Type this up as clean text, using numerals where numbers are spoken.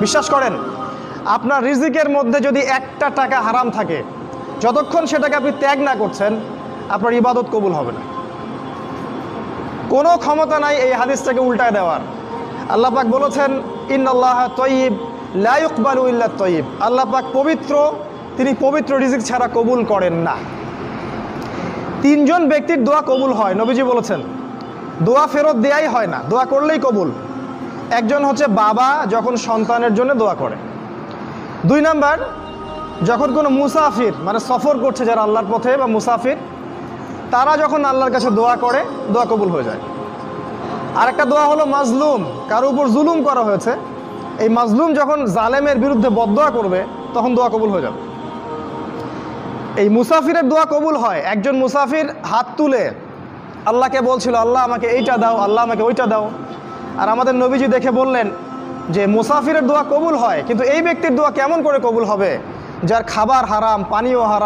বিশ্বাস করেন, আপনার রিজিকের মধ্যে যদি একটা টাকা হারাম থাকে, যতক্ষণ সেটাকে আপনি ত্যাগ না করছেন, আপনার ইবাদত কবুল হবে না। কোনো ক্ষমতা নাই এই হাদিসটাকে উল্টায় দেওয়ার। আল্লাহ পাক বলেছেন, ইন্নাল্লাহ তয়্যিব লা ইকবালু ইল্লা তয়্যিব। আল্লাহ পাক পবিত্র, তিনি পবিত্র রিজিক ছাড়া কবুল করেন না। তিনজন ব্যক্তির দোয়া কবুল হয়, নবীজি বলেছেন। দোয়া ফেরত দেয়াই হয় না, দোয়া করলেই কবুল। একজন হচ্ছে বাবা যখন সন্তানের জন্য দোয়া করে। 2 নাম্বার, যখন কোনো মুসাফির মানে সফর করছে যারা আল্লাহর পথে বা মুসাফির, তারা যখন আল্লাহর কাছে দোয়া করে, দোয়া কবুল হয়ে যায়। আরেকটা দোয়া হলো মাজলুম, কারো উপর জুলুম করা হয়েছে, এই মাজলুম যখন জালেমের বিরুদ্ধে বদদোয়া করবে, তখন দোয়া কবুল হয়ে যাবে। এই মুসাফিরের দোয়া কবুল হয়। একজন মুসাফির হাত তুলে আল্লাহকে বলছিল, আল্লাহ আমাকে এইটা দাও, আল্লাহ আমাকে ওইটা দাও। আর আমাদের নবীজি দেখে বললেন যে মুসাফিরের দোয়া কবুল হয়, কিন্তু এই ব্যক্তির দোয়া কেমন করে কবুল হবে যার খাবার হারাম, পানীয় হারাম।